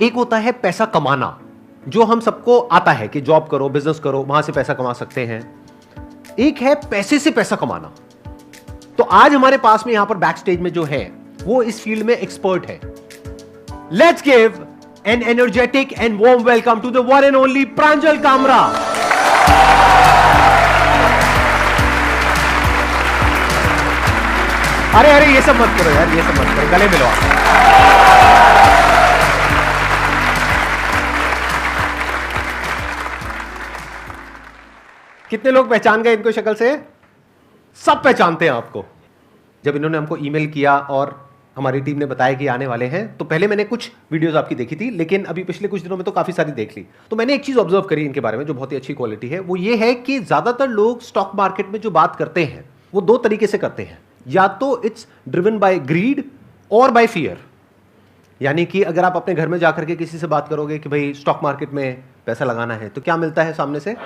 एक होता है पैसा कमाना, जो हम सबको आता है कि जॉब करो, बिजनेस करो, वहां से पैसा कमा सकते हैं। एक है पैसे से पैसा कमाना। तो आज हमारे पास में यहां पर बैक स्टेज में जो है वो इस फील्ड में एक्सपर्ट है। Let's give an energetic and warm welcome to the one and only Pranjal Kamra. अरे अरे ये सब मत करो यार, ये सब मत करो, गले मिलो आप। कितने लोग पहचान गए इनको शक्ल से? सब पहचानते हैं आपको। जब इन्होंने हमको ईमेल किया और हमारी टीम ने बताया कि आने वाले हैं, तो पहले मैंने कुछ वीडियोस आपकी देखी थी, लेकिन अभी पिछले कुछ दिनों में तो काफी सारी देख ली। तो मैंने एक चीज ऑब्जर्व करी इनके बारे में जो बहुत ही अच्छी क्वालिटी है, वो ये है कि ज्यादातर लोग स्टॉक मार्केट में जो बात करते हैं वो दो तरीके से करते हैं। या तो इट्स ड्रिवन बाय ग्रीड और बाय फियर। यानी कि अगर आप अपने घर में जाकर के किसी से बात करोगे कि भाई स्टॉक मार्केट में पैसा लगाना है, तो क्या मिलता है सामने से?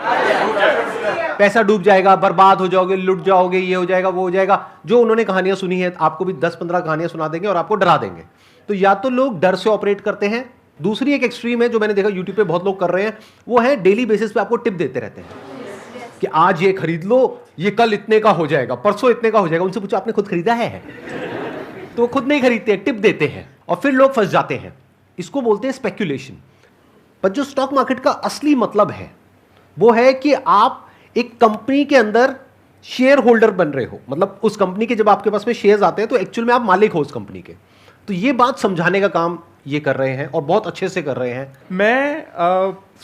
पैसा डूब जाएगा, बर्बाद हो जाओगे, लुट जाओगे, ये हो जाएगा, वो हो जाएगा। जो उन्होंने कहानियां सुनी है, आपको भी 10-15 कहानियां सुना देंगे और आपको डरा देंगे। तो या तो लोग डर से ऑपरेट करते हैं। दूसरी एक एक्सट्रीम है जो मैंने देखा यूट्यूब पे बहुत लोग कर रहे हैं, वो है डेली बेसिस पे आपको टिप देते रहते हैं कि आज ये खरीद लो, ये कल इतने का हो जाएगा, परसों इतने का हो जाएगा। उनसे पूछो आपने खुद खरीदा है? तो वो खुद नहीं खरीदते, टिप देते हैं और फिर लोग फंस जाते हैं। इसको बोलते हैं स्पेक्यूलेशन। पर जो स्टॉक मार्केट का असली मतलब है वो है कि आप एक कंपनी के अंदर शेयर होल्डर बन रहे हो। मतलब उस कंपनी के जब आपके पास में शेयर्स आते हैं तो एक्चुअल में आप मालिक हो उस कंपनी के। तो ये बात समझाने का काम ये कर रहे हैं और बहुत अच्छे से कर रहे हैं। मैं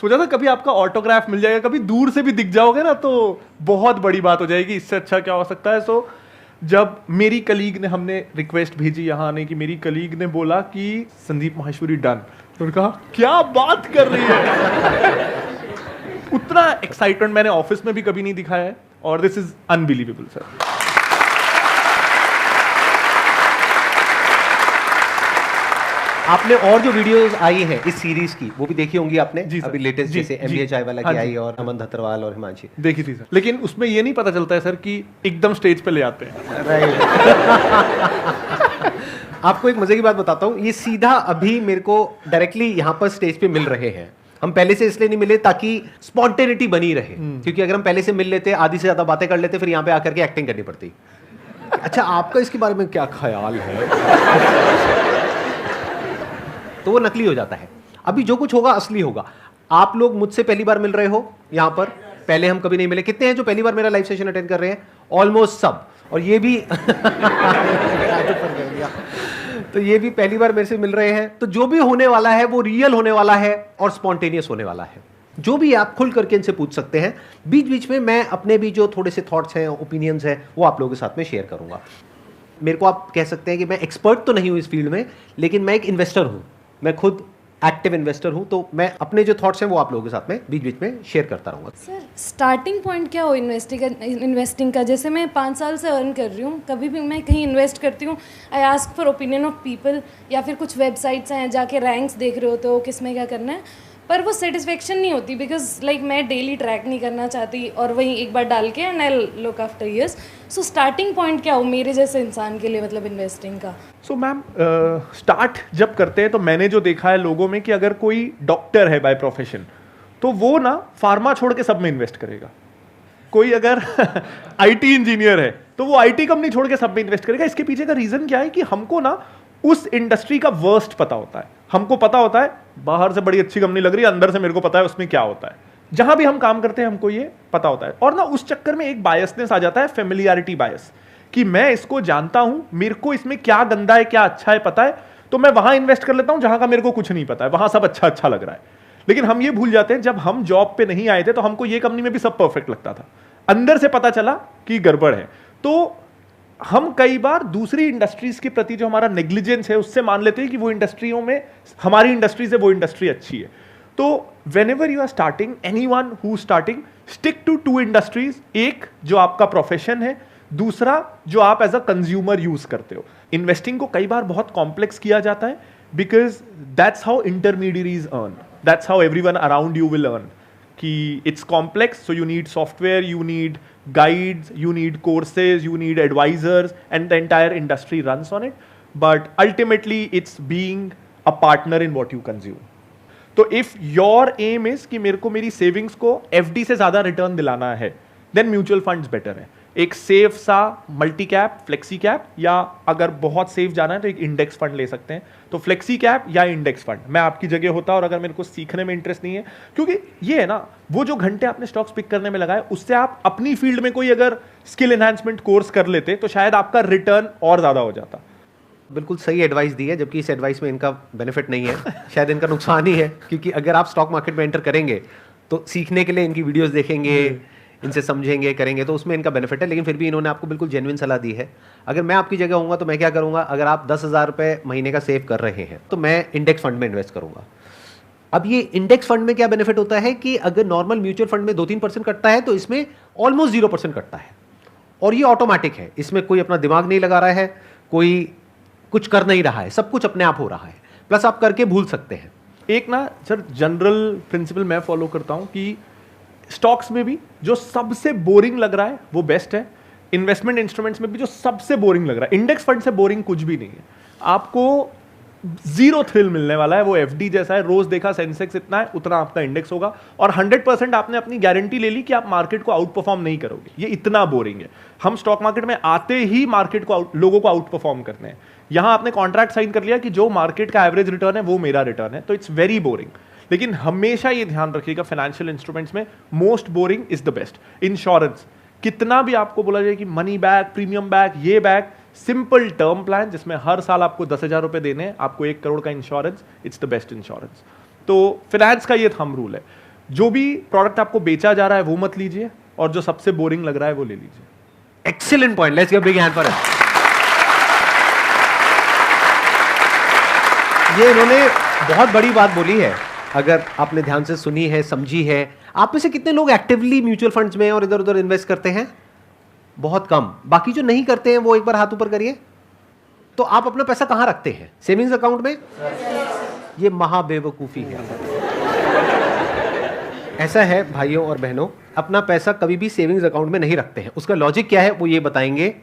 सोचा था कभी आपका ऑटोग्राफ मिल जाएगा, कभी दूर से भी दिख जाओगे ना तो बहुत बड़ी बात हो जाएगी। इससे अच्छा क्या हो सकता है? सो जब मेरी कलीग ने, हमने रिक्वेस्ट भेजी यहाँ आने की, मेरी कलीग ने बोला कि संदीप माहेश्वरी डन, तो कहा क्या बात कर रही है। उतना एक्साइटमेंट मैंने ऑफिस में भी कभी नहीं दिखाया है और दिस इज अनबिलीवेबल सर। आपने और जो वीडियोस आई हैं इस सीरीज की वो भी देखी होंगी आपने? जी सर। अभी लेटेस्ट जैसे एमबीए चाय वाला की आई और अमन धत्रवाल और हिमांशी देखी थी सर। लेकिन उसमें ये नहीं पता चलता है सर कि एकदम स्टेज पे ले आते हैं। राइट। आपको एक मजे की बात बताता हूँ, ये सीधा अभी मेरे को डायरेक्टली यहाँ पर स्टेज पे मिल रहे हैं। हम पहले से इसलिए नहीं मिले ताकि स्पॉन्टेनिटी बनी रहे, क्योंकि अगर हम पहले से मिल लेते, आधी से ज्यादा बातें कर लेते, फिर यहाँ पे आकर के एक्टिंग करनी पड़ती। अच्छा, आपका इसके बारे में क्या ख्याल है? तो वो नकली हो जाता है। अभी जो कुछ होगा असली होगा। आप लोग मुझसे पहली बार मिल रहे हो यहाँ पर, पहले हम कभी नहीं मिले। कितने हैं जो पहली बार मेरा लाइव सेशन अटेंड कर रहे हैं? ऑलमोस्ट सब। और ये भी तो ये भी पहली बार मेरे से मिल रहे हैं। तो जो भी होने वाला है वो रियल होने वाला है और स्पॉन्टेनियस होने वाला है। जो भी आप खुल करके इनसे पूछ सकते हैं। बीच बीच में मैं अपने भी जो थोड़े से थॉट्स हैं, ओपिनियंस हैं, वो आप लोगों के साथ में शेयर करूंगा। मेरे को आप कह सकते हैं कि मैं एक्सपर्ट तो नहीं हूं इस फील्ड में, लेकिन मैं एक इन्वेस्टर हूं। मैं खुद एक्टिव इन्वेस्टर हूं, तो मैं अपने जो थॉट्स हैं वो आप लोगों के साथ में बीच बीच में शेयर करता रहूंगा। सर, स्टार्टिंग पॉइंट क्या हो इन्वेस्टिंग का? जैसे मैं 5 साल से अर्न कर रही हूँ, कभी भी मैं कहीं इन्वेस्ट करती हूँ, I ask for opinion of people, या फिर कुछ वेबसाइट्स हैं जाके रैंक्स देख रहे होते हो किस में क्या करना है, पर वो सेटिस्फेक्शन नहीं होती। बिकॉज लाइक मैं डेली ट्रैक नहीं करना चाहती और वहीं एक बार डाल के and I look after years. So starting point क्या हो मेरे जैसे इंसान के लिए, मतलब इन्वेस्टिंग का? सो मैम, स्टार्ट जब करते हैं तो मैंने जो देखा है लोगों में कि अगर कोई डॉक्टर है बाय प्रोफेशन तो वो ना फार्मा छोड़ के सब में इन्वेस्ट करेगा। कोई अगर आईटी इंजीनियर है तो वो आईटी कंपनी छोड़ के सब में इन्वेस्ट करेगा। इसके पीछे का रीजन क्या है कि हमको ना उस इंडस्ट्री का वर्स्ट पता होता है। हमको पता होता है बाहर से बड़ी अच्छी कंपनी लग रही है, अंदर से मेरे को पता है उसमें क्या होता है। जहां भी हम काम करते हैं हमको ये पता होता है। और ना उस चक्कर में एक बायसनेस आ जाता है, फेमिलियरिटी बायस, कि मैं इसको जानता हूं, मेरे को इसमें क्या गंदा है क्या अच्छा है पता है, तो मैं वहां इन्वेस्ट कर लेता हूं जहां का मेरे को कुछ नहीं पता है, वहां सब अच्छा अच्छा लग रहा है। लेकिन हम ये भूल जाते हैं, जब हम जॉब पे नहीं आए थे तो हमको ये कंपनी में भी सब परफेक्ट लगता था, अंदर से पता चला कि गड़बड़ है। तो हम कई बार दूसरी इंडस्ट्रीज के प्रति जो हमारा नेग्लिजेंस है उससे मान लेते हैं कि वो इंडस्ट्रियों में, हमारी इंडस्ट्री से वो इंडस्ट्री अच्छी है। तो whenever you are starting, anyone who's starting, stick to 2 industries. एक जो आपका प्रोफेशन है, दूसरा जो आप एज अ कंज्यूमर यूज करते हो। इन्वेस्टिंग को कई बार बहुत कॉम्प्लेक्स किया जाता है because that's how intermediaries earn, that's how everyone around you will earn. कि it's complex, so you need software, you need guides, you need courses, you need advisors, and the entire industry runs on it. But ultimately, it's being a partner in what you consume. तो if your M is कि मेरे को मेरी savings को FD से ज्यादा return दिलाना है, देन म्यूचुअल फंड्स बेटर है। एक सेफ सा मल्टी कैप, फ्लेक्सी कैप, या अगर बहुत सेफ जाना है तो एक इंडेक्स फंड ले सकते हैं। तो फ्लेक्सी कैप या इंडेक्स फंड, मैं आपकी जगह होता और अगर मेरे को सीखने में इंटरेस्ट नहीं है, क्योंकि ये है ना, वो जो घंटे आपने स्टॉक्स पिक करने में लगाए, उससे आप अपनी फील्ड में कोई अगर स्किल एनहांसमेंट कोर्स कर लेते तो शायद आपका रिटर्न और ज्यादा हो जाता। बिल्कुल सही एडवाइस दी है, जबकि इस एडवाइस में इनका बेनिफिट नहीं है, शायद इनका नुकसान ही है, क्योंकि अगर आप स्टॉक मार्केट में एंटर करेंगे तो सीखने के लिए इनकी वीडियोस देखेंगे, इनसे समझेंगे, करेंगे, तो उसमें इनका बेनिफिट है। लेकिन फिर भी इन्होंने आपको बिल्कुल जेन्युइन सलाह दी है। अगर मैं आपकी जगह होऊंगा तो मैं क्या करूंगा, अगर आप 10,000 रुपये महीने का सेव कर रहे हैं तो मैं इंडेक्स फंड में इन्वेस्ट करूंगा। अब ये इंडेक्स फंड में क्या बेनिफिट होता है कि अगर नॉर्मल म्यूचुअल फंड में 2-3% कटता है तो इसमें ऑलमोस्ट 0% कटता है, और ये ऑटोमेटिक है, इसमें कोई अपना दिमाग नहीं लगा रहा है, कोई कुछ कर नहीं रहा है, सब कुछ अपने आप हो रहा है, प्लस आप करके भूल सकते हैं। एक ना सर जनरल प्रिंसिपल मैं फॉलो करता हूं कि स्टॉक्स में भी जो सबसे बोरिंग लग रहा है वो बेस्ट है, इन्वेस्टमेंट इंस्ट्रूमेंट्स में भी जो सबसे बोरिंग लग रहा है, इंडेक्स फंड से बोरिंग कुछ भी नहीं है। आपको जीरो थ्रिल मिलने वाला है, वो एफडी जैसा है, रोज देखा सेंसेक्स इतना है उतना आपका इंडेक्स होगा, और 100% आपने अपनी गारंटी ले ली कि आप मार्केट को आउट परफॉर्म नहीं करोगे। ये इतना बोरिंग है। हम स्टॉक मार्केट में आते ही मार्केट को लोगों को आउट परफॉर्म करते हैं। यहां आपने कॉन्ट्रैक्ट साइन कर लिया कि जो मार्केट का एवरेज रिटर्न है वो मेरा रिटर्न है, तो इट्स वेरी बोरिंग। लेकिन हमेशा ये ध्यान रखिएगा, फाइनेंशियल इंस्ट्रूमेंट्स में most boring is the best. Insurance, कितना भी आपको बोला जाए कि मनी बैक, प्रीमियम बैक, ये बैक, सिंपल टर्म प्लान जिसमें हर साल आपको 10,000 रुपए देने हैं, आपको 1 करोड़ का insurance, it's the best insurance. तो फाइनेंस का ये थंब रूल है, जो भी प्रोडक्ट आपको बेचा जा रहा है वो मत लीजिए, और जो सबसे बोरिंग लग रहा है वो ले लीजिए। Excellent point, let's give big hand for him. ये इन्होंने बहुत बड़ी बात बोली है, अगर आपने ध्यान से सुनी है, समझी है। आप में से कितने लोग एक्टिवली म्यूचुअल फंड्स में और इधर उधर इन्वेस्ट करते हैं? बहुत कम। बाकी जो नहीं करते हैं वो एक बार हाथ ऊपर करिए। तो आप अपना पैसा कहां रखते हैं? सेविंग्स अकाउंट में? ये महाबेवकूफी है। ऐसा है भाइयों और बहनों, अपना पैसा कभी भी सेविंग्स अकाउंट में नहीं रखते हैं। उसका लॉजिक क्या है वो ये बताएंगे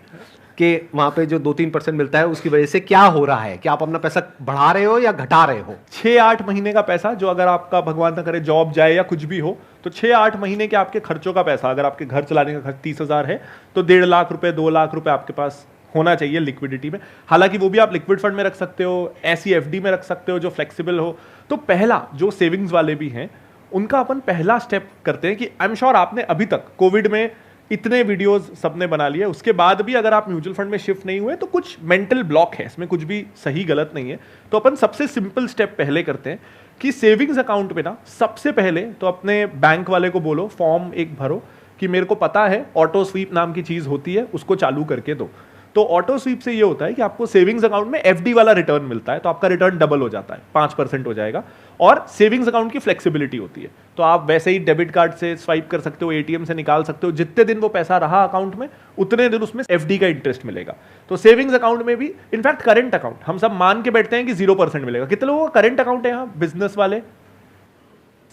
कि वहां पे जो 2-3% मिलता है उसकी वजह से क्या हो रहा है, कि आप अपना पैसा बढ़ा रहे हो या घटा रहे हो। 6-8 महीने का पैसा, जो अगर आपका भगवान ना करे जॉब जाए या कुछ भी हो, तो 6-8 महीने के आपके खर्चों का पैसा, अगर आपके घर चलाने का खर्च 30,000 है तो 1.5 लाख रुपए, 2 लाख रुपए आपके पास होना चाहिए लिक्विडिटी में। हालांकि वो भी आप लिक्विड फंड में रख सकते हो, ऐसी एफडी में रख सकते हो जो फ्लेक्सिबल हो। तो पहला, जो सेविंग्स वाले भी हैं उनका अपन पहला स्टेप करते हैं कि आई एम श्योर आपने अभी तक कोविड में इतने वीडियोस सबने बना लिए, उसके बाद भी अगर आप म्यूचुअल फंड में शिफ्ट नहीं हुए तो कुछ मेंटल ब्लॉक है, इसमें कुछ भी सही गलत नहीं है। तो अपन सबसे सिंपल स्टेप पहले करते हैं कि सेविंग्स अकाउंट में ना सबसे पहले तो अपने बैंक वाले को बोलो, फॉर्म एक भरो कि मेरे को पता है ऑटो स्वीप नाम की चीज होती है, उसको चालू करके दो। तो ऑटो स्वीप से ये होता है कि आपको सेविंग्स अकाउंट में एफडी वाला रिटर्न मिलता है, तो आपका रिटर्न डबल हो जाता है, 5% हो जाएगा। और सेविंग्स अकाउंट की फ्लेक्सिबिलिटी होती है, तो आप वैसे ही डेबिट कार्ड से स्वाइप कर सकते हो, एटीएम से निकाल सकते हो, जितने दिन वो पैसा रहा अकाउंट में उतने दिन उसमें एफडी का इंटरेस्ट मिलेगा। तो सेविंग्स अकाउंट में भी, इनफैक्ट करंट अकाउंट, हम सब मान के बैठते हैं कि 0% मिलेगा। कितने लोगों का करंट अकाउंट है यहाँ? बिजनेस वाले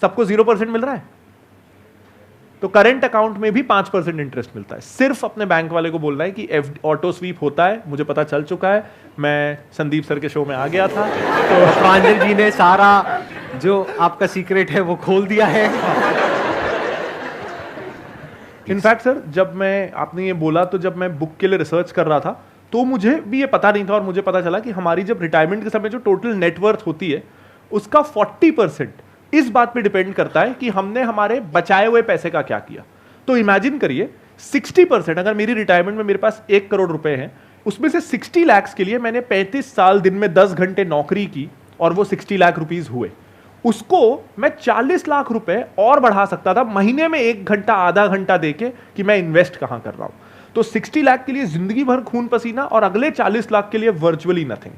सबको 0% मिल रहा है। तो करंट अकाउंट में भी 5% इंटरेस्ट मिलता है। सिर्फ अपने बैंक वाले को बोलना है कि ऑटो स्वीप होता है, मुझे पता चल चुका है, मैं संदीप सर के शो में आ गया था। तो प्रांजल जी ने सारा जो आपका सीक्रेट है वो खोल दिया है। इनफैक्ट सर, जब मैं, आपने ये बोला, तो जब मैं बुक के लिए रिसर्च कर रहा था तो मुझे भी ये पता नहीं था, और मुझे पता चला कि हमारी जब रिटायरमेंट के समय जो टोटल नेटवर्थ होती है उसका 40% इस बात पे डिपेंड करता है कि हमने हमारे बचाए हुए पैसे का क्या किया। तो इमेजिन करिए 60%, अगर मेरी रिटायरमेंट में मेरे पास 1 करोड़ रुपए हैं, उसमें से 60 लाख के लिए मैंने 35 साल दिन में 10 घंटे नौकरी की और वो 60 लाख रुपीज हुए। उसको मैं 40 लाख रुपए और बढ़ा सकता था महीने में 1 घंटा, आधा घंटा देके कि मैं इन्वेस्ट कहां कर रहा हूं। तो 60 लाख के लिए जिंदगी भर खून पसीना, और अगले 40 लाख के लिए वर्चुअली नथिंग।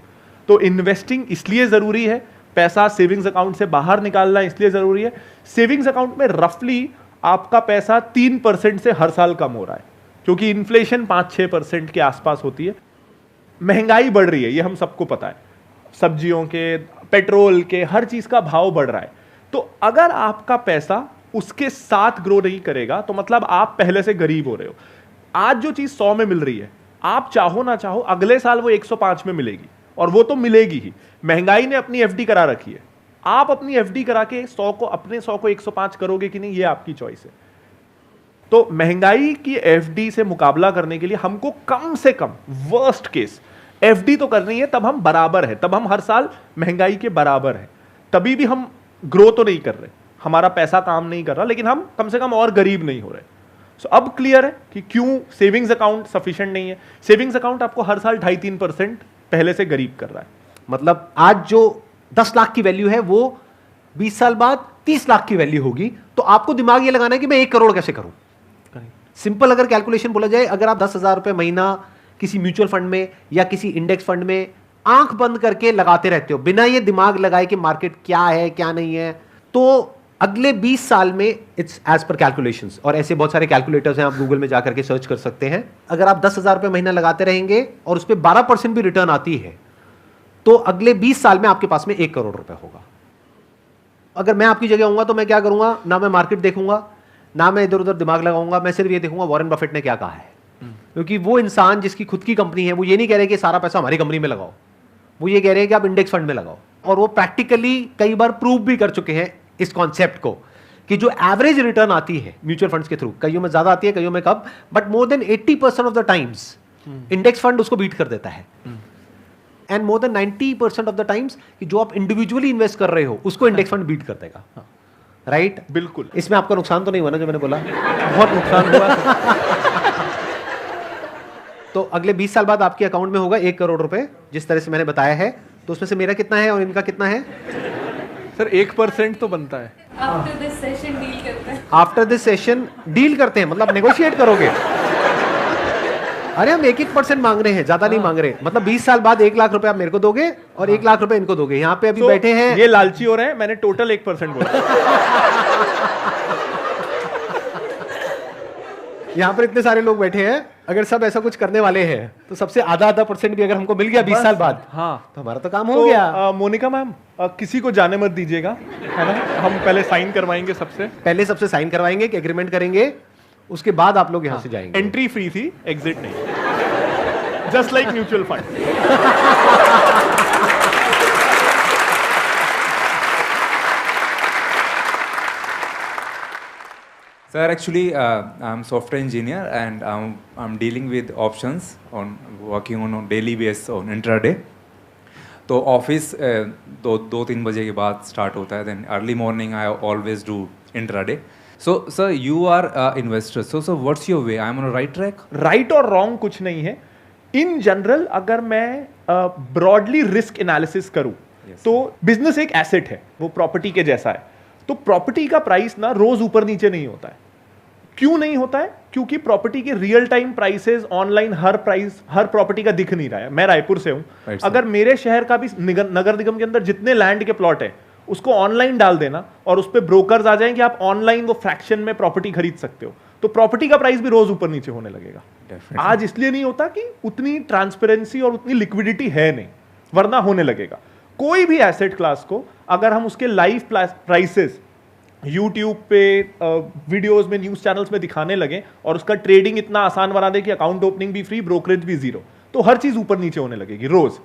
तो इन्वेस्टिंग इसलिए जरूरी है, पैसा सेविंग्स अकाउंट से बाहर निकालना इसलिए जरूरी है। सेविंग्स अकाउंट में रफली आपका पैसा 3% से हर साल कम हो रहा है, क्योंकि इन्फ्लेशन 5-6% के आसपास होती है। महंगाई बढ़ रही है, ये हम सबको पता है, सब्जियों के, पेट्रोल के, हर चीज का भाव बढ़ रहा है। तो अगर आपका पैसा उसके साथ ग्रो नहीं करेगा तो मतलब आप पहले से गरीब हो रहे हो। आज जो चीज 100 में मिल रही है, आप चाहो ना चाहो अगले साल वो 105 में मिलेगी, और वो तो मिलेगी ही। महंगाई ने अपनी एफडी करा रखी है, आप अपनी एफडी करा के 100 को 105 करोगे कि नहीं, ये आपकी चॉइस है। तो महंगाई की एफडी से मुकाबला करने के लिए हमको कम से कम वर्स्ट केस एफडी तो करनी है, तब हम बराबर है, तब हम हर साल महंगाई के बराबर है, तभी भी हम ग्रो तो नहीं कर रहे, हमारा पैसा काम नहीं कर रहा, लेकिन हम कम से कम और गरीब नहीं हो रहे। सो अब क्लियर है कि क्यों सेविंग्स अकाउंट सफिशिएंट नहीं है। सेविंग्स अकाउंट आपको हर साल 2.5-3% पहले से गरीब कर रहा है। मतलब आज जो 10 लाख की वैल्यू है वो 20 साल बाद 30 लाख की वैल्यू होगी, तो आपको दिमाग ये लगाना है कि मैं 1 करोड़ कैसे करूं। सिंपल अगर कैलकुलेशन बोला जाए, अगर आप 10,000 रुपए महीना किसी म्यूचुअल फंड में या किसी इंडेक्स फंड में आंख बंद करके लगाते रहते हो बिना ये दिमाग लगाए कि मार्केट क्या है क्या नहीं है, तो अगले 20 साल में इट्स एज पर कैलकुलेशंस, और ऐसे बहुत सारे कैलकुलेटर्स हैं, आप गूगल में जाकर के सर्च कर सकते हैं। अगर आप 10,000 रुपए महीना लगाते रहेंगे और उस पर 12% भी रिटर्न आती है, तो अगले 20 साल में आपके पास में 1 करोड़ रुपए होगा। अगर मैं आपकी जगह होऊंगा तो मैं क्या करूंगा, ना मैं मार्केट देखूंगा, ना मैं इधर उधर दिमाग लगाऊंगा, मैं सिर्फ ये देखूंगा वॉरेन बफेट ने क्या कहा है। क्योंकि वो इंसान जिसकी खुद की कंपनी है, वो ये नहीं कह रहे कि सारा पैसा हमारी कंपनी में लगाओ, वो ये कह रहे हैं कि आप इंडेक्स फंड में लगाओ। और वो प्रैक्टिकली कई बार प्रूव भी कर चुके हैं इस कॉन्सेप्ट को कि जो एवरेज रिटर्न आती है म्यूचुअल फंड्स के थ्रू, कईयों में ज्यादा आती है, कईयों में कम, but more than 80% of the times index fund उसको बीट कर देता है। And more than 90% of the times कि जो आप इंडिविजुअली इन्वेस्ट कर रहे हो उसको इंडेक्स फंड बीट कर देगा। राइट, बिल्कुल। इसमें आपका नुकसान तो नहीं हुआ ना जो मैंने बोला? बहुत नुकसान हुआ। तो अगले 20 साल बाद आपके अकाउंट में होगा 1 करोड़ रुपए, जिस तरह से मैंने बताया है। तो उसमें से मेरा कितना है और इनका कितना है? सर 1% तो बनता है। आफ्टर दिस सेशन डील करते हैं। आफ्टर दिस सेशन डील करते हैं, मतलब नेगोशिएट करोगे? अरे हम 1% मांग रहे हैं, ज्यादा नहीं मांग रहे। मतलब 20 साल बाद 1 लाख रुपए आप मेरे को दोगे और 1 लाख रुपए इनको दोगे। यहाँ पे अभी बैठे हैं, ये लालची हो रहे हैं, मैंने टोटल 1% बोला। यहाँ पर इतने सारे लोग बैठे हैं, अगर सब ऐसा कुछ करने वाले हैं तो सबसे आधा % भी अगर हमको मिल गया 20 साल बाद, हाँ, तो हमारा तो काम हो गया। मोनिका मैम, किसी को जाने मत दीजिएगा, है ना? हम पहले साइन करवाएंगे सबसे साइन करवाएंगे कि एग्रीमेंट करेंगे, उसके बाद आप लोग यहाँ से जाएंगे। एंट्री फ्री थी, एग्जिट नहीं, just like mutual fund. Sir, actually, I'm software engineer and I'm dealing with options on working on a daily basis on intraday. तो ऑफिस 2-3 बजे के बाद स्टार्ट होता है, then early morning I always do intraday. So sir you are investor, so sir what's your way, I am on right track? Right और wrong कुछ नहीं है। इन जनरल अगर मैं ब्रॉडली रिस्क एनालिसिस करूं, तो बिजनेस एक एसेट है, वो प्रॉपर्टी के जैसा है। तो प्रॉपर्टी का प्राइस ना रोज ऊपर नीचे नहीं होता है। क्यों नहीं होता है? क्योंकि प्रॉपर्टी के रियल टाइम प्राइसेस ऑनलाइन हर प्रॉपर्टी का दिख नहीं रहा है। मैं रायपुर से हूं, अगर मेरे शहर का भी नगर निगम के अंदर जितने लैंड के प्लॉट है उसको ऑनलाइन डाल देना और उस पर ब्रोकर्स आ जाएं कि आप ऑनलाइन वो फ्रैक्शन में प्रॉपर्टी खरीद सकते हो, तो प्रॉपर्टी का प्राइस भी रोज ऊपर नीचे होने लगेगा। आज इसलिए नहीं होता कि उतनी ट्रांसपेरेंसी और उतनी लिक्विडिटी है नहीं, वरना होने लगेगा। कोई भी एसेट क्लास को अगर हम उसके लाइव प्राइसेस यूट्यूब पे वीडियोस में, न्यूज चैनल्स में दिखाने लगे और उसका ट्रेडिंग इतना आसान बना दे कि अकाउंट ओपनिंग भी फ्री, ब्रोकरेज भी जीरो, तो हर चीज ऊपर नीचे होने लगेगी रोज।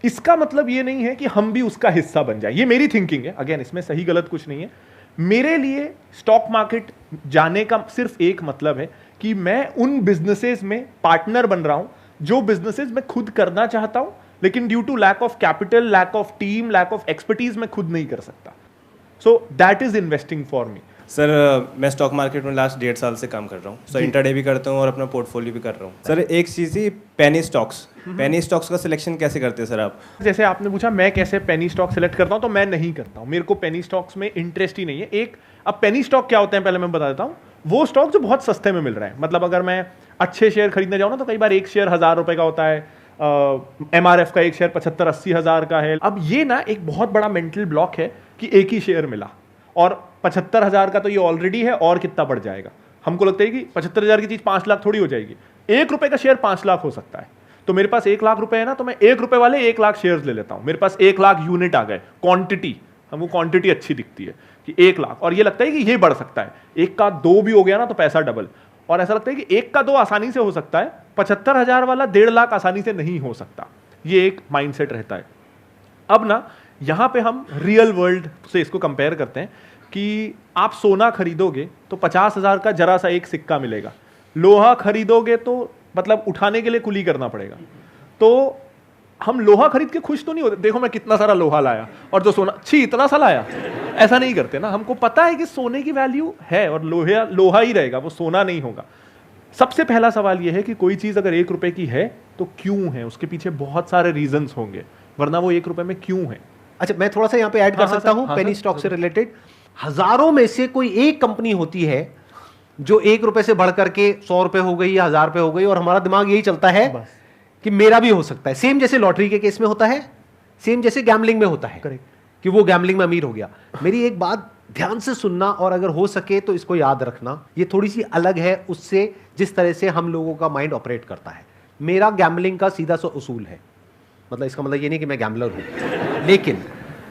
इसका मतलब ये नहीं है कि हम भी उसका हिस्सा बन जाए। ये मेरी थिंकिंग है, अगेन इसमें सही गलत कुछ नहीं है। मेरे लिए स्टॉक मार्केट जाने का सिर्फ एक मतलब है कि मैं उन बिजनेसेस में पार्टनर बन रहा हूं जो बिजनेसेस मैं खुद करना चाहता हूं, लेकिन due to lack of capital, lack of team, lack of expertise मैं खुद नहीं कर सकता। So that is investing for me. Sir मैं स्टॉक मार्केट में लास्ट 1.5 साल से काम कर रहा हूँ। सर इंट्राडे भी करता हूँ और अपना पोर्टफोलियो भी कर रहा हूँ। सर एक चीज़ ही, पेनी स्टॉक्स का सिलेक्शन कैसे करते हैं सर आप? जैसे आपने पूछा मैं कैसे पेनी स्टॉक सेलेक्ट करता हूँ, तो मैं नहीं करता हूँ। मेरे को पेनी स्टॉक्स में इंटरेस्ट ही नहीं है। अब पेनी स्टॉक क्या होते हैं पहले मैं बता देता हूँ। वो स्टॉक जो बहुत सस्ते में मिल रहे हैं, मतलब अगर मैं अच्छे शेयर खरीदने जाऊँ ना, तो कई बार एक शेयर 1000 रुपए का होता है। MRF का एक शेयर 75-80 हज़ार का है। अब ये ना एक बहुत बड़ा मेंटल ब्लॉक है कि एक ही शेयर मिला, और 75,000 का तो ये ऑलरेडी है, और कितना बढ़ जाएगा। हमको लगता है कि 75,000 की चीज 5 लाख थोड़ी हो जाएगी। 1 रुपए का शेयर 5 लाख हो सकता है। तो मेरे पास 1 लाख रुपए है ना, तो मैं 1 रुपए वाले 1 लाख शेयर्स ले लेता हूं। मेरे पास 1 लाख यूनिट आ गए, क्वांटिटी, हमको क्वांटिटी अच्छी दिखती है कि 1 लाख, और ये लगता है कि ये बढ़ सकता है। 1 का 2 भी हो गया ना तो पैसा डबल, और ऐसा लगता है कि 1 का 2 आसानी से हो सकता है, 75,000 वाला 1.5 लाख आसानी से नहीं हो सकता। ये एक माइंडसेट रहता है। अब ना यहाँ पे हम रियल वर्ल्ड से इसको कंपेयर करते हैं कि आप सोना खरीदोगे तो 50,000 का जरा सा एक सिक्का मिलेगा, लोहा खरीदोगे तो मतलब उठाने के लिए कुली करना पड़ेगा। तो हम लोहा खरीद के खुश तो नहीं होते, देखो मैं कितना सारा लोहा लाया, और जो सोना, छी इतना सा लाया, ऐसा नहीं करते ना। हमको पता है कि सोने की वैल्यू है और लोहा ही रहेगा, वो सोना नहीं होगा। सबसे पहला सवाल यह है कि कोई चीज अगर 1 रुपए की है तो क्यों है, उसके पीछे बहुत सारे रीजंस होंगे, वरना वो 1 रुपए में क्यों है। अच्छा, मैं थोड़ा सा यहाँ पे ऐड कर सकता हूँ पेनी स्टॉक से रिलेटेड। हजारों में से कोई एक कंपनी होती है जो 1 रुपए से बढ़ करके 100 रुपए हो गई या 1000 रुपए हो गई, और हमारा दिमाग यही चलता है कि मेरा भी हो सकता है। सेम जैसे लॉटरी के केस में होता है, सेम जैसे गैम्बलिंग में होता है कि वो गैम्बलिंग में अमीर हो गया। मेरी एक बात ध्यान से सुनना, और अगर हो सके तो इसको याद रखना, ये थोड़ी सी अलग है उससे जिस तरह से हम लोगों का माइंड ऑपरेट करता है। मेरा गैम्बलिंग का सीधा सा उसूल है, मतलब इसका मतलब ये नहीं कि मैं गैम्बलर हूं, लेकिन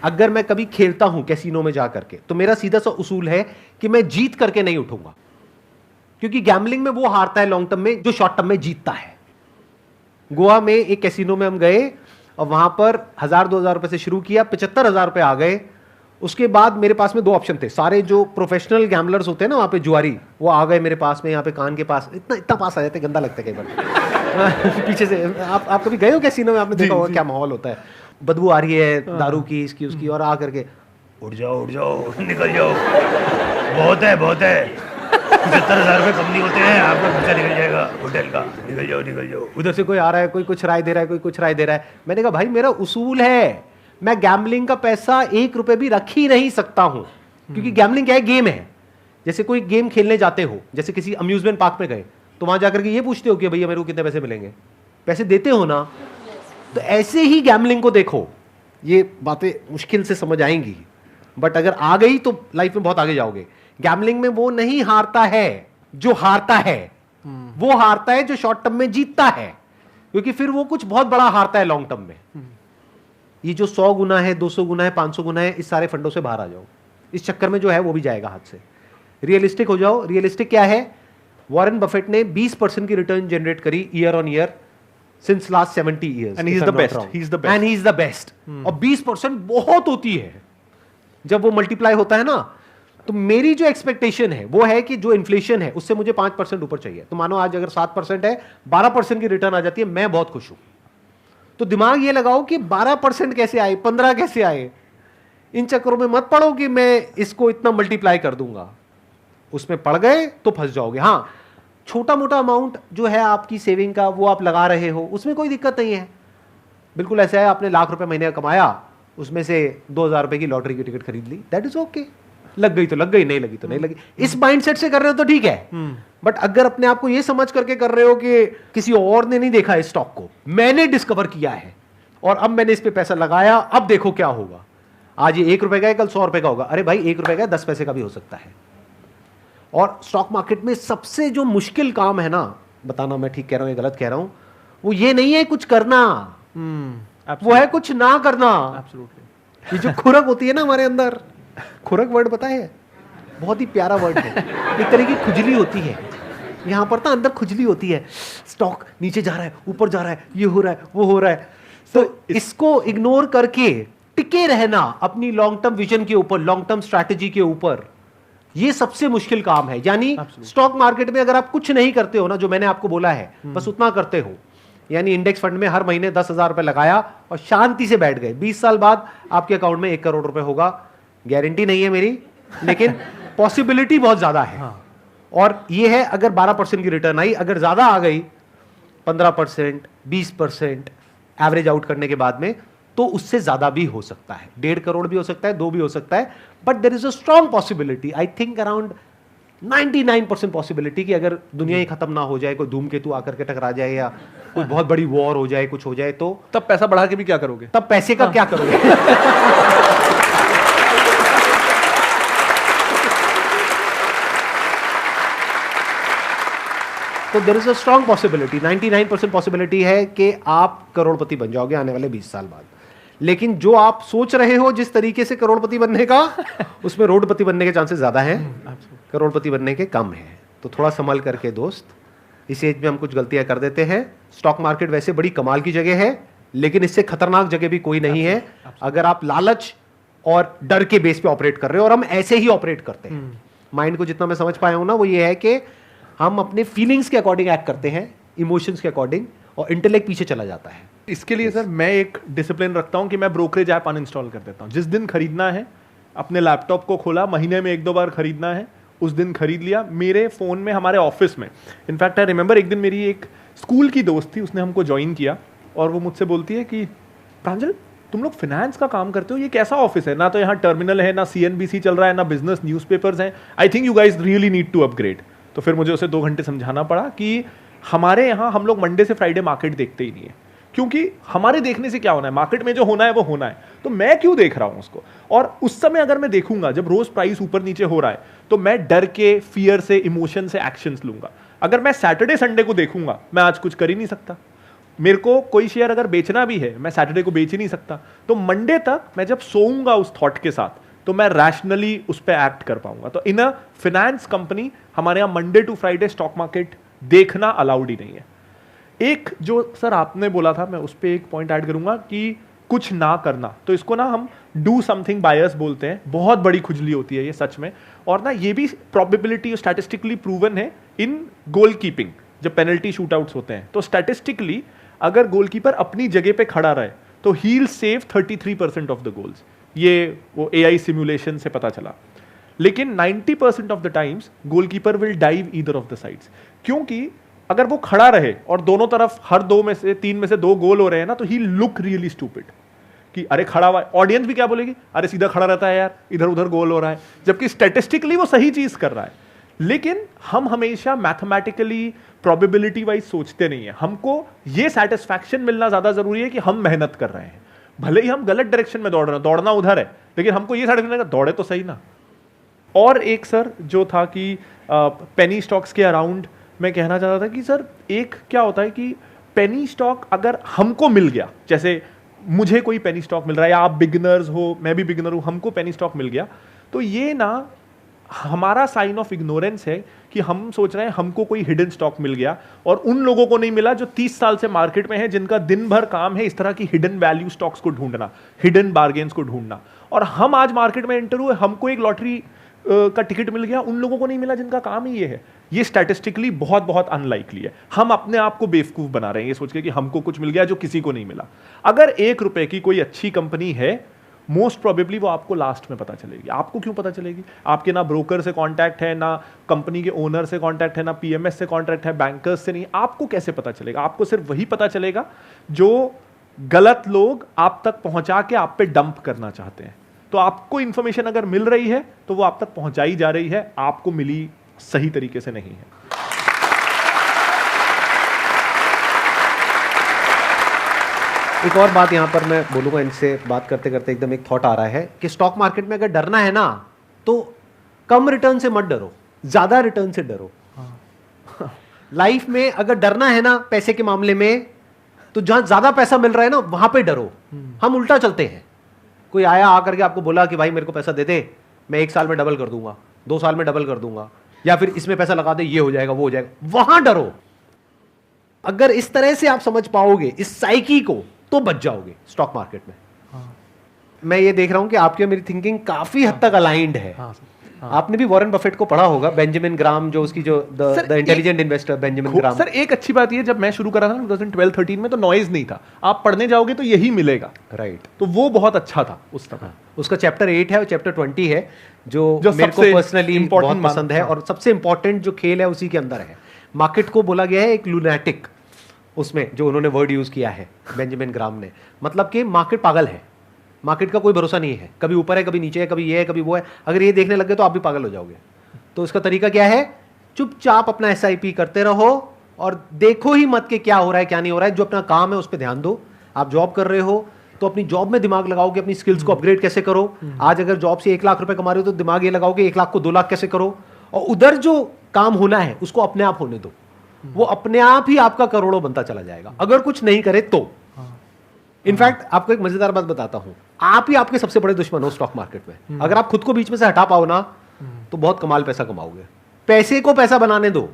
अगर मैं कभी खेलता हूं कैसीनो में जा करके तो मेरा सीधा सा उसूल है कि मैं जीत करके नहीं उठूंगा, क्योंकि गैम्बलिंग में वो हारता है लॉन्ग टर्म में जो शॉर्ट टर्म में जीतता है। गोवा में एक कैसीनो में हम गए और वहां पर 1000-2000 रुपए से शुरू किया, 75,000 रुपए आ गए। उसके बाद मेरे पास में 2 ऑप्शन थे, सारे जो प्रोफेशनल गैम्बलर्स होते हैं ना वहां पे जुआरी, वो आ गए मेरे पास में, यहाँ पे कान के पास, इतना पास आ जाते, गंदा लगता है कई बार पीछे से। आप कभी गए हो कैसीनो में, आपने देखा होगा क्या माहौल होता है, बदबू आ रही है दारू की, इसकी उसकी, और आ करके उठ जाओ निकल जाओ, बहुत है 75,000 रुपए कम नहीं होते हैं, आपका खर्चा निकल जाएगा होटल का, निकल जाओ। उधर से कोई आ रहा है, कोई कुछ राय दे रहा है, कोई कुछ राय दे रहा है। मैंने कहा भाई मेरा उसूल है, मैं गैम्बलिंग का पैसा 1 रुपए भी रख ही नहीं सकता हूं, क्योंकि गैम्बलिंग क्या है, गेम है। जैसे कोई गेम खेलने जाते हो, जैसे किसी अम्यूजमेंट पार्क में गए तो वहां जाकर के ये पूछते हो कि भैया मेरे को कितने पैसे मिलेंगे, पैसे देते हो ना। तो ऐसे ही गैम्बलिंग को देखो, ये बातें मुश्किल से समझ आएंगी, बट अगर आ गई तो लाइफ में बहुत आगे जाओगे। गैम्बलिंग में वो नहीं हारता है जो हारता है, वो हारता है जो शॉर्ट टर्म में जीतता है, क्योंकि फिर वो कुछ बहुत बड़ा हारता है लॉन्ग टर्म में। ये जो 100 गुना है, 200 गुना है, 500 गुना है, इस सारे फंडों से बाहर आ जाओ। इस चक्कर में जो है वो भी जाएगा हाथ से। रियलिस्टिक हो जाओ। रियलिस्टिक क्या है, वॉरेन बफेट ने 20% की रिटर्न जनरेट करी year on year since last 70 years, and he is the best. He is the best. And he is the best. और 20% बहुत होती है जब वो मल्टीप्लाई होता है ना। तो मेरी जो एक्सपेक्टेशन है वो है कि जो इन्फ्लेशन है उससे मुझे 5% ऊपर चाहिए। तो मानो आज अगर 7% है, 12% की रिटर्न आ जाती है, मैं बहुत खुश हूं। तो दिमाग ये लगाओ कि 12% कैसे आए, 15 कैसे आए, इन चक्करों में मत पड़ो कि मैं इसको इतना मल्टीप्लाई कर दूंगा। उसमें पड़ गए तो फंस जाओगे। हाँ, छोटा मोटा अमाउंट जो है आपकी सेविंग का वो आप लगा रहे हो, उसमें कोई दिक्कत नहीं है। बिल्कुल ऐसा है, आपने लाख रुपए महीने का कमाया, उसमें से 2,000 रुपए की लॉटरी की टिकट खरीद ली, दैट इज ओके। लग गई तो लग गई, नहीं लगी तो नहीं लगी। इस माइंडसेट से कर रहे हो तो ठीक है। बट अगर अपने आप को ये समझ करके कर रहे हो कि किसी और ने नहीं देखा इस स्टॉक को, मैंने डिस्कवर किया है और अब मैंने इस पे पैसा लगाया, अब देखो क्या होगा, आज ये 1 रुपए का है, कल 100 रुपए का होगा। अरे भाई 1 रुपए का 10 पैसे का भी हो सकता है। और स्टॉक मार्केट में सबसे जो मुश्किल काम है ना, बताना मैं ठीक कह रहा हूं या गलत कह रहा हूं, वो ये नहीं है कुछ करना, वो है कुछ ना करना। ये जो खुरक होती है ना हमारे अंदर, खुरक वर्ड पता है, बहुत ही प्यारा वर्ड है। एक तरह की खुजली होती है यहां पर, तो अंदर खुजली होती है, स्टॉक नीचे जा रहा है, ऊपर जा रहा है, ये हो रहा है, वो हो रहा है। तो इसको इग्नोर करके टिके रहना अपनी लॉन्ग टर्म विजन के ऊपर, लॉन्ग टर्म स्ट्रैटेजी के ऊपर, ये सबसे मुश्किल काम है। यानी स्टॉक मार्केट में अगर आप कुछ नहीं करते हो ना, जो मैंने आपको बोला है, बस उतना करते हो, यानी इंडेक्स फंड में हर महीने 10,000 रुपए लगाया और शांति से बैठ गए, 20 साल बाद आपके अकाउंट में 1 करोड़ रुपए होगा। गारंटी नहीं है मेरी, लेकिन पॉसिबिलिटी बहुत ज्यादा है। और ये है, अगर 12% की रिटर्न आई, अगर ज्यादा आ गई 15%, 20% एवरेज आउट करने के बाद में, तो उससे ज्यादा भी हो सकता है, 1.5 करोड़ भी हो सकता है, 2 भी हो सकता है। But there is a strong possibility, I think around 99% possibility कि अगर दुनिया ही खत्म ना हो जाए, कोई धूमकेतु आकर के टकरा जाए या कोई बहुत बड़ी वॉर हो जाए, कुछ हो जाए, तो तब पैसा बढ़ा के भी क्या करोगे? तब पैसे का क्या करोगे? तो there is a strong possibility, 99% possibility है कि आप करोड़पति बन जाओगे आने वाले 20 साल बाद। लेकिन जो आप सोच रहे हो जिस तरीके से करोड़पति बनने का, उसमें रोडपति बनने के चांसेस ज्यादा हैं, करोड़पति बनने के कम है। तो थोड़ा संभल करके दोस्त, इस एज में हम कुछ गलतियां कर देते हैं। स्टॉक मार्केट वैसे बड़ी कमाल की जगह है, लेकिन इससे खतरनाक जगह भी कोई नहीं है अगर आप लालच और डर के बेस पे ऑपरेट कर रहे हो, और हम ऐसे ही ऑपरेट करते हैं। माइंड को जितना मैं समझ पाया हूं ना, वो ये है कि हम अपने फीलिंग्स के अकॉर्डिंग एक्ट करते हैं, इमोशंस के अकॉर्डिंग, और इंटेलेक्ट पीछे चला जाता है। इसके लिए सर मैं एक डिसिप्लिन रखता हूं कि मैं ब्रोकरेज ऐप अनइंस्टॉल कर देता हूं। जिस दिन खरीदना है अपने लैपटॉप को खोला, महीने में 1-2 बार खरीदना है, उस दिन खरीद लिया। मेरे फ़ोन में, हमारे ऑफिस में, इनफैक्ट आई रिमेंबर एक दिन मेरी एक स्कूल की दोस्त थी, उसने हमको ज्वाइन किया और वो मुझसे बोलती है कि प्रांजल तुम लोग फिनेंस का काम करते हो, ये कैसा ऑफिस है? ना तो यहाँ टर्मिनल है, ना CNBC चल रहा है, ना बिजनेस न्यूज़पेपर्स हैं। I think you guys really need to upgrade. तो फिर मुझे उसे 2 घंटे समझाना पड़ा कि हमारे यहाँ हम लोग मंडे से फ्राइडे मार्केट देखते ही नहीं है, क्योंकि हमारे देखने से क्या होना है, मार्केट में जो होना है वो होना है, तो मैं क्यों देख रहा हूं उसको। और उस समय अगर मैं देखूंगा जब रोज प्राइस ऊपर नीचे हो रहा है, तो मैं डर के, फियर से, इमोशन से एक्शंस लूंगा। अगर मैं सैटरडे संडे को देखूंगा, मैं आज कुछ कर ही नहीं सकता। मेरे को कोई शेयर अगर बेचना भी है, मैं सैटरडे को बेच ही नहीं सकता। तो मंडे तक मैं जब सोऊंगा उस थॉट के साथ, तो मैं रैशनली उस पर एक्ट कर पाऊंगा। तो इन अ फिनेंस कंपनी हमारे यहाँ Monday to Friday stock market देखना अलाउड ही नहीं है। एक जो सर आपने बोला था, मैं उस पर एक पॉइंट ऐड करूंगा कि कुछ ना करना, तो इसको ना हम डू समथिंग बायस बोलते हैं। बहुत बड़ी खुजली होती है ये सच में, और ना ये भी प्रोबेबिलिटी स्टैटिस्टिकली प्रूवन है इन गोल कीपिंग। जब पेनल्टी शूटआउट्स होते हैं तो स्टैटिस्टिकली अगर गोलकीपर अपनी जगह पे खड़ा रहे तो he will save 33% of the goals. ये वो AI सिमुलेशन से पता चला। लेकिन 90% of the times goalkeeper will dive either of the sides, क्योंकि अगर वो खड़ा रहे और दोनों तरफ हर 3 में से 2 गोल हो रहे हैं ना, तो ही लुक रियली स्टूपिड कि अरे खड़ा हुआ। ऑडियंस भी क्या बोलेगी, अरे सीधा खड़ा रहता है यार, इधर उधर गोल हो रहा है, जबकि स्टैटिस्टिकली वो सही चीज कर रहा है। लेकिन हम हमेशा मैथमेटिकली प्रोबेबिलिटी वाइज सोचते नहीं है। हमको ये सेटिस्फैक्शन मिलना ज्यादा जरूरी है कि हम मेहनत कर रहे हैं, भले ही हम गलत डायरेक्शन में दौड़ रहे हैं, दौड़ना उधर है, लेकिन हमको ये सेटिस्फैक्शन दौड़े तो सही ना। और एक सर जो था कि पेनी स्टॉक्स के अराउंड मैं कहना चाहता था कि सर एक क्या होता है कि पेनी स्टॉक अगर हमको मिल गया, जैसे मुझे कोई पेनी स्टॉक मिल रहा है, या आप बिगिनर्स हो, मैं भी बिगिनर हूं, हमको पेनी स्टॉक मिल गया, तो ये ना हमारा साइन ऑफ इग्नोरेंस है कि हम सोच रहे हैं हमको कोई हिडन स्टॉक मिल गया और उन लोगों को नहीं मिला जो 30 साल से मार्केट में है, जिनका दिन भर काम है इस तरह की हिडन वैल्यू स्टॉक्स को ढूंढना, हिडन बार्गेन्स को ढूंढना। और हम आज मार्केट में एंटर हुए, हमको एक लॉटरी का टिकट मिल गया, उन लोगों को नहीं मिला जिनका काम ही ये है। ये स्टैटिस्टिकली बहुत बहुत अनलाइकली है। हम अपने आप को बेवकूफ बना रहे हैं ये सोच के कि हमको कुछ मिल गया जो किसी को नहीं मिला। अगर 1 रुपए की कोई अच्छी कंपनी है, मोस्ट प्रोबेबली वो आपको लास्ट में पता चलेगी। आपको क्यों पता चलेगी? आपके ना ब्रोकर से कांटेक्ट है, ना कंपनी के ओनर से कांटेक्ट है, ना PMS से कांटेक्ट है, बैंकर्स से नहीं। आपको कैसे पता चलेगा? आपको सिर्फ वही पता चलेगा जो गलत लोग आप तक पहुंचा के आप पे डंप करना चाहते हैं। तो आपको इंफॉर्मेशन अगर मिल रही है तो वो आप तक पहुंचाई जा रही है, आपको मिली सही तरीके से नहीं है। एक और बात यहां पर मैं बोलूंगा, इनसे बात करते करते एकदम एक थॉट आ रहा है कि स्टॉक मार्केट में अगर डरना है ना, तो कम रिटर्न से मत डरो, ज्यादा रिटर्न से डरो। लाइफ में अगर डरना है ना पैसे के मामले में, तो जहां ज्यादा पैसा मिल रहा है ना वहां पे डरो। हम उल्टा चलते हैं। कोई आया आकर के आपको बोला कि भाई मेरे को पैसा दे दे, मैं 1 साल में डबल कर दूंगा, 2 साल में डबल कर दूंगा, या फिर इसमें पैसा लगा दे, ये हो जाएगा, वो हो जाएगा, वहां डरो। अगर इस तरह से आप समझ पाओगे इस साइकी को, तो बच जाओगे स्टॉक मार्केट में। मैं ये देख रहा हूं कि आपकी और मेरी थिंकिंग काफी हद तक अलाइंड है। आपने भी वॉरेन बफेट को पढ़ा होगा, बेंजामिन ग्राम, जो उसकी जो the intelligent investor Benjamin gram. Sir एक अच्छी बात ये, जब मैं शुरू करा था 2012-13 में, तो नॉइज नहीं था। आप पढ़ने जाओगे तो यही मिलेगा, राइट। तो वो बहुत अच्छा था उस समय। उसका चैप्टर 8 है और चैप्टर 20 है, जो मेरे को पर्सनली बहुत पसंद है, और सबसे इंपॉर्टेंट जो खेल है उसी के अंदर है। मार्केट को बोला गया है एक लूनेटिक, उसमें जो उन्होंने वर्ड यूज किया है बेंजामिन ग्राम ने, मतलब कि मार्केट पागल है, मार्केट का कोई भरोसा नहीं है, कभी ऊपर है, कभी नीचे है, कभी ये है, कभी वो है। अगर ये देखने लगे तो आप भी पागल हो जाओगे। तो उसका तरीका क्या है? चुपचाप अपना SIP करते रहो और देखो ही मत कि क्या हो रहा है क्या नहीं हो रहा है। जो अपना काम है उस पर ध्यान दो। आप जॉब कर रहे हो तो अपनी जॉब में दिमाग लगाओ कि अपनी स्किल्स को अपग्रेड कैसे करो। आज अगर जॉब से 1 लाख रुपए कमा रहे हो तो दिमाग ये लगाओ कि 1 लाख को 2 लाख कैसे करो, और उधर जो काम होना है उसको अपने आप होने दो। वो अपने आप ही आपका करोड़ों बनता चला जाएगा, अगर कुछ नहीं करे तो। इनफैक्ट आपको एक मजेदार बात बताता हूं, आप ही आपके सबसे बड़े दुश्मन हो स्टॉक मार्केट में। अगर आप खुद को बीच में से हटा पाओ ना, तो बहुत कमाल पैसा कमाओगे। पैसे को पैसा बनाने दो,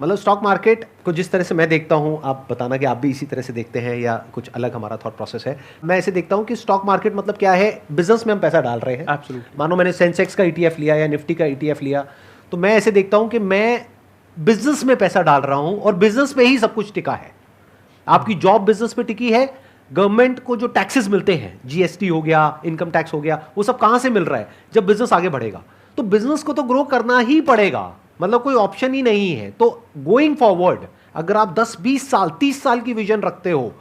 मतलब स्टॉक मार्केट को जिस तरह से मैं देखता हूं, आप बताना कि आप भी इसी तरह से देखते हैं या कुछ अलग हमारा थॉट प्रोसेस है। मैं ऐसे देखता हूं कि स्टॉक मार्केट मतलब क्या है, बिजनेस में हम पैसा डाल रहे हैं। Absolutely. मानो मैंने सेंसेक्स का ETF लिया या निफ्टी का ETF लिया, तो मैं ऐसे देखता हूं कि मैं बिजनेस में पैसा डाल रहा हूं और बिजनेस पे ही सब कुछ टिका है। आपकी जॉब बिजनेस पे टिकी है। गवर्नमेंट को जो टैक्सेस मिलते हैं, GST हो गया, इनकम टैक्स हो गया, वो सब कहां से मिल रहा है? जब बिजनेस आगे बढ़ेगा। तो बिजनेस को तो ग्रो करना ही पड़ेगा, मतलब कोई ऑप्शन ही नहीं है। तो गोइंग फॉरवर्ड अगर आप 10, 20 साल, 30 साल की विजन रखते हो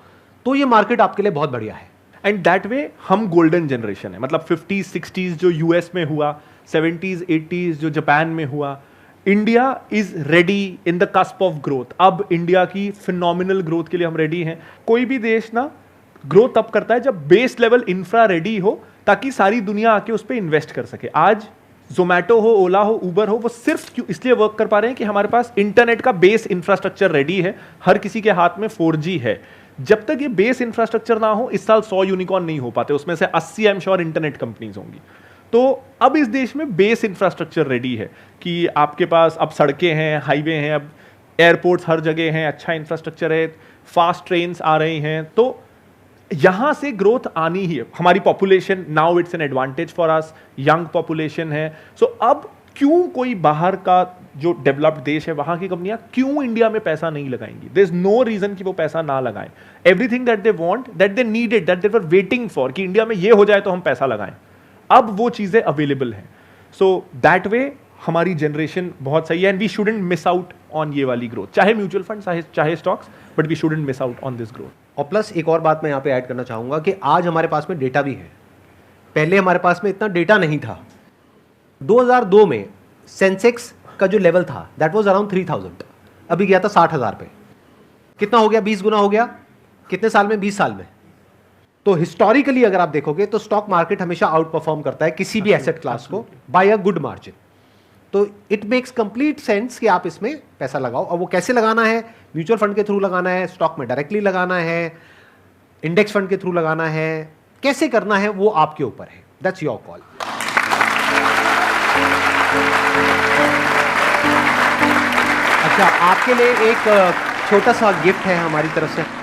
तो ये मार्केट आपके लिए बहुत बढ़िया है। एंड दैट वे हम गोल्डन जनरेशन है। मतलब 50s 60s जो US में हुआ, 70s 80s जो जापान में हुआ, India is ready in the cusp of growth. अब इंडिया की फिनोमिनल ग्रोथ के लिए हम रेडी हैं। कोई भी देश ना ग्रो तब करता है जब बेस लेवल इंफ्रा रेडी हो, ताकि सारी दुनिया आके उस पर इन्वेस्ट कर सके। आज जोमैटो हो, ओला हो, उबर हो, वो सिर्फ क्यों इसलिए वर्क कर पा रहे हैं कि हमारे पास इंटरनेट का बेस इंफ्रास्ट्रक्चर रेडी है, हर किसी के हाथ में 4G है। जब तक ये बेस इंफ्रास्ट्रक्चर ना हो, इस साल 100 यूनिकॉर्न नहीं हो पाते, उसमें से 80 I am sure internet companies होंगी। तो अब इस देश में बेस इंफ्रास्ट्रक्चर रेडी है कि आपके पास अब सड़कें हैं, हाईवे हैं, अब एयरपोर्ट्स हर जगह हैं, अच्छा इंफ्रास्ट्रक्चर है, फास्ट ट्रेन्स आ रही हैं। तो यहां से ग्रोथ आनी ही है। हमारी population now it's an advantage for us, young population है। सो अब क्यों कोई बाहर का जो डेवलप्ड देश है वहां की कंपनियां क्यों इंडिया में पैसा नहीं लगाएंगी? देयर इज नो रीजन कि वो पैसा ना लगाएं। Everything that they want, that they needed, that they were waiting for कि इंडिया में ये हो जाए तो हम पैसा लगाएं, अब वो चीजें अवेलेबल हैं। सो दैट वे हमारी जनरेशन बहुत सही है and we shouldn't miss out on ये वाली ग्रोथ, चाहे म्यूचुअल फंड चाहे stocks, but we shouldn't miss out on this growth. और प्लस एक और बात मैं यहाँ पे ऐड करना चाहूँगा कि आज हमारे पास में डेटा भी है। पहले हमारे पास में इतना डेटा नहीं था। 2002 में सेंसेक्स का जो लेवल था दैट वाज अराउंड 3000, अभी गया था 60,000 पे। कितना हो गया? 20 गुना हो गया। कितने साल में? 20 साल में। तो हिस्टोरिकली अगर आप देखोगे तो स्टॉक मार्केट हमेशा आउट परफॉर्म करता है किसी भी एसेट क्लास को बाय अ गुड मार्जिन। तो इट मेक्स कंप्लीट सेंस कि आप इसमें पैसा लगाओ। और वो कैसे लगाना है? म्यूचुअल फंड के थ्रू लगाना है, स्टॉक में डायरेक्टली लगाना है, इंडेक्स फंड के थ्रू लगाना है, कैसे करना है वो आपके ऊपर है। That's your call. अच्छा, आपके लिए एक छोटा सा गिफ्ट है हमारी तरफ से।